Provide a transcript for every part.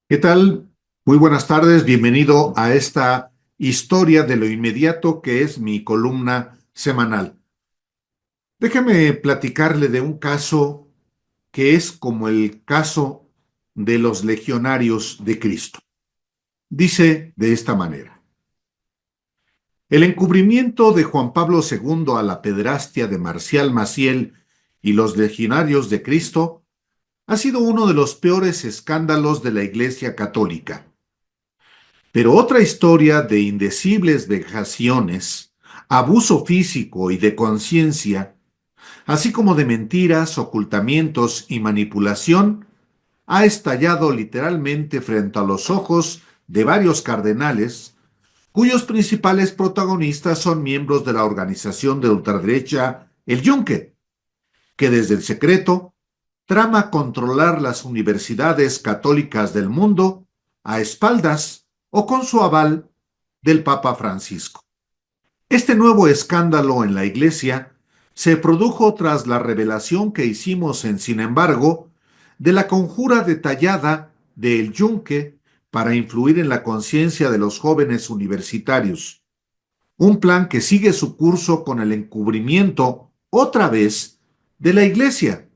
¿Qué tal? Muy buenas tardes, bienvenido a esta historia de lo inmediato que es mi columna semanal. Déjeme platicarle de un caso que es como el caso de los legionarios de Cristo. Dice de esta manera: el encubrimiento de Juan Pablo II a la pederastia de Marcial Maciel y los legionarios de Cristo ha sido uno de los peores escándalos de la Iglesia Católica. Pero otra historia de indecibles vejaciones, abuso físico y de conciencia, así como de mentiras, ocultamientos y manipulación, ha estallado literalmente frente a los ojos de varios cardenales, cuyos principales protagonistas son miembros de la organización de ultraderecha El Yunque, que desde el secreto trama controlar las universidades católicas del mundo a espaldas o con su aval del Papa Francisco. Este nuevo escándalo en la Iglesia se produjo tras la revelación que hicimos en Sin embargo de la conjura detallada de El Yunque para influir en la conciencia de los jóvenes universitarios, un plan que sigue su curso con el encubrimiento, otra vez, de la Iglesia,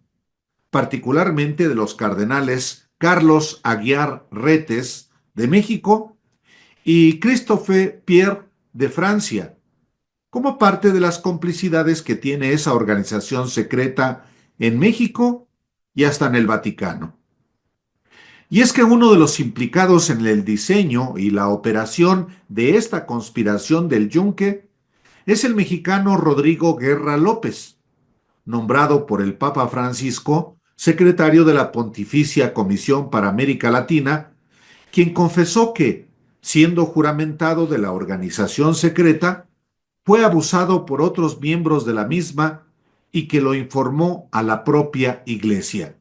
particularmente de los cardenales Carlos Aguiar Retes de México y Christophe Pierre de Francia, como parte de las complicidades que tiene esa organización secreta en México y hasta en el Vaticano. Y es que uno de los implicados en el diseño y la operación de esta conspiración del Yunque es el mexicano Rodrigo Guerra López, nombrado por el Papa Francisco secretario de la Pontificia Comisión para América Latina, quien confesó que, siendo juramentado de la organización secreta, fue abusado por otros miembros de la misma y que lo informó a la propia Iglesia.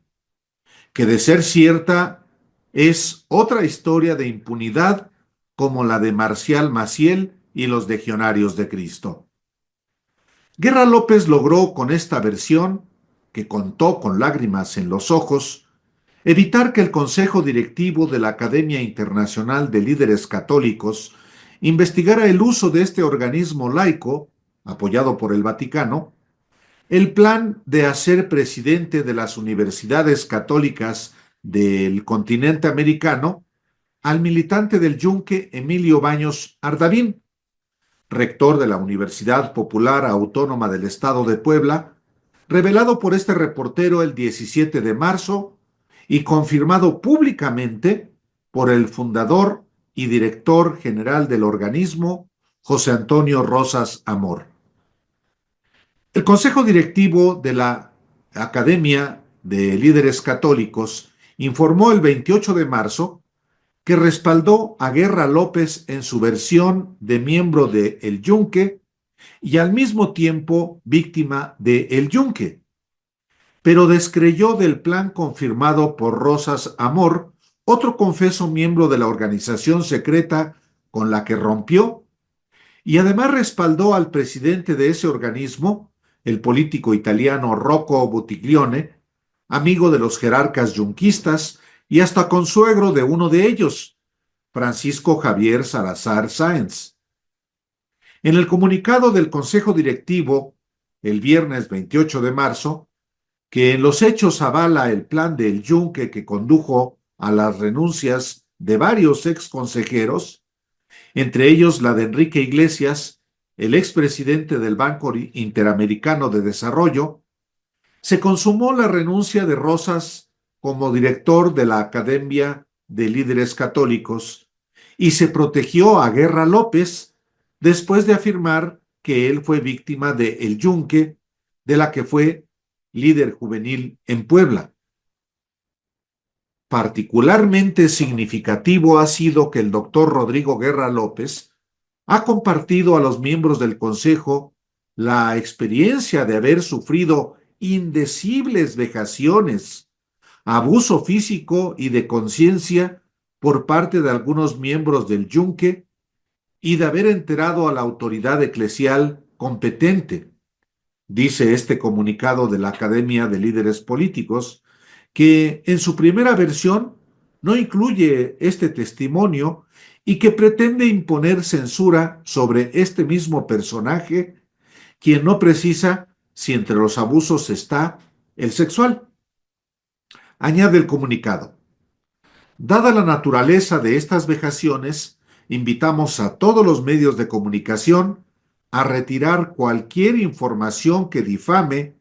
Que de ser cierta, es otra historia de impunidad como la de Marcial Maciel y los legionarios de Cristo. Guerra López logró con esta versión, que contó con lágrimas en los ojos, evitar que el Consejo Directivo de la Academia Internacional de Líderes Católicos investigara el uso de este organismo laico, apoyado por el Vaticano, el plan de hacer presidente de las universidades católicas del continente americano al militante del Yunque Emilio Baños Ardavín, rector de la Universidad Popular Autónoma del Estado de Puebla, revelado por este reportero el 17 de marzo y confirmado públicamente por el fundador y director general del organismo, José Antonio Rosas Amor. El Consejo Directivo de la Academia de Líderes Católicos informó el 28 de marzo que respaldó a Guerra López en su versión de miembro de El Yunque y al mismo tiempo víctima de El Yunque, pero descreyó del plan confirmado por Rosas Amor, otro confeso miembro de la organización secreta con la que rompió, y además respaldó al presidente de ese organismo, el político italiano Rocco Buttiglione, amigo de los jerarcas yunquistas y hasta consuegro de uno de ellos, Francisco Javier Salazar Sáenz. En el comunicado del Consejo Directivo, el viernes 28 de marzo, que en los hechos avala el plan del Yunque que condujo a las renuncias de varios ex consejeros, entre ellos la de Enrique Iglesias, el expresidente del Banco Interamericano de Desarrollo, se consumó la renuncia de Rosas como director de la Academia de Líderes Católicos y se protegió a Guerra López después de afirmar que él fue víctima de El Yunque, de la que fue líder juvenil en Puebla. Particularmente significativo ha sido que el doctor Rodrigo Guerra López ha compartido a los miembros del Consejo la experiencia de haber sufrido indecibles vejaciones, abuso físico y de conciencia por parte de algunos miembros del Yunque y de haber enterado a la autoridad eclesial competente. Dice este comunicado de la Academia de Líderes Políticos que en su primera versión no incluye este testimonio y que pretende imponer censura sobre este mismo personaje, quien no precisa si entre los abusos está el sexual. Añade el comunicado. Dada la naturaleza de estas vejaciones, invitamos a todos los medios de comunicación a retirar cualquier información que difame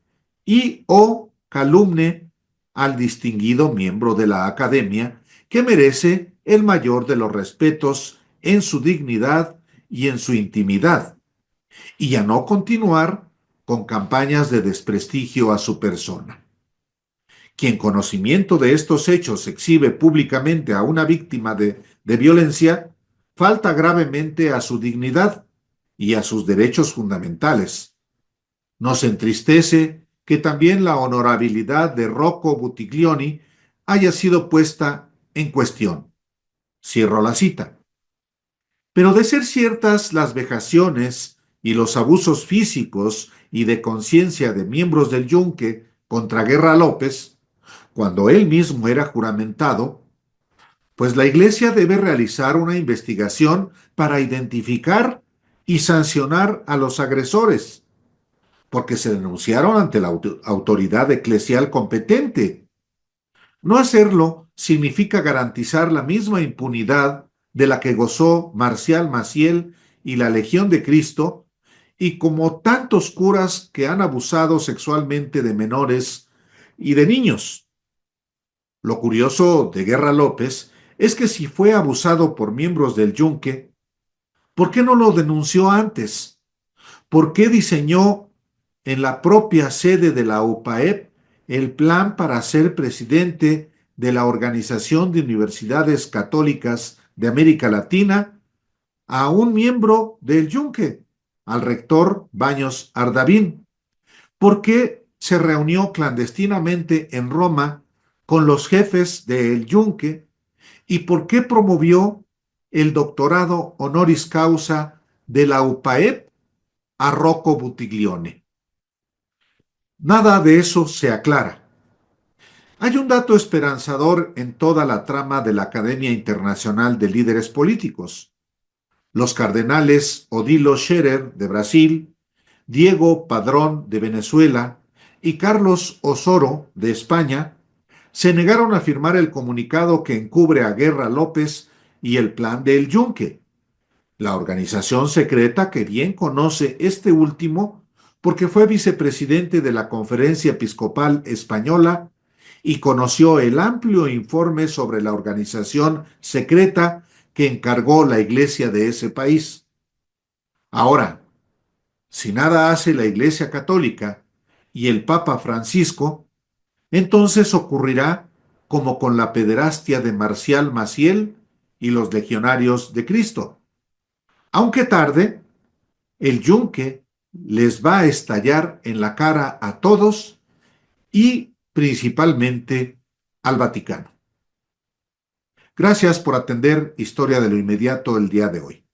y o calumne al distinguido miembro de la Academia, que merece el mayor de los respetos en su dignidad y en su intimidad, y a no continuar con campañas de desprestigio a su persona. Quien conocimiento de estos hechos exhibe públicamente a una víctima de violencia, falta gravemente a su dignidad y a sus derechos fundamentales. Nos entristece que también la honorabilidad de Rocco Buttiglione haya sido puesta en cuestión. Cierro la cita. Pero de ser ciertas las vejaciones y los abusos físicos y de conciencia de miembros del Yunque contra Guerra López, cuando él mismo era juramentado, pues la Iglesia debe realizar una investigación para identificar y sancionar a los agresores, porque se denunciaron ante la autoridad eclesial competente. No hacerlo significa garantizar la misma impunidad de la que gozó Marcial Maciel y la Legión de Cristo, y como tantos curas que han abusado sexualmente de menores y de niños. Lo curioso de Guerra López es que si fue abusado por miembros del Yunque, ¿por qué no lo denunció antes? ¿Por qué diseñó en la propia sede de la UPAEP el plan para ser presidente de la Organización de Universidades Católicas de América Latina a un miembro del Yunque, al rector Baños Ardavín? ¿Por qué se reunió clandestinamente en Roma con los jefes del Yunque y por qué promovió el doctorado honoris causa de la UPAEP a Rocco Buttiglione? Nada de eso se aclara. Hay un dato esperanzador en toda la trama de la Academia Internacional de Líderes Políticos. Los cardenales Odilo Scherer, de Brasil, Diego Padrón, de Venezuela, y Carlos Osoro, de España, se negaron a firmar el comunicado que encubre a Guerra López y el plan del Yunque, la organización secreta que bien conoce este último porque fue vicepresidente de la Conferencia Episcopal Española y conoció el amplio informe sobre la organización secreta que encargó la Iglesia de ese país. Ahora, si nada hace la Iglesia Católica y el Papa Francisco, entonces ocurrirá como con la pederastia de Marcial Maciel y los legionarios de Cristo. Aunque tarde, el yunque les va a estallar en la cara a todos y principalmente al Vaticano. Gracias por atender Historia de lo Inmediato el día de hoy.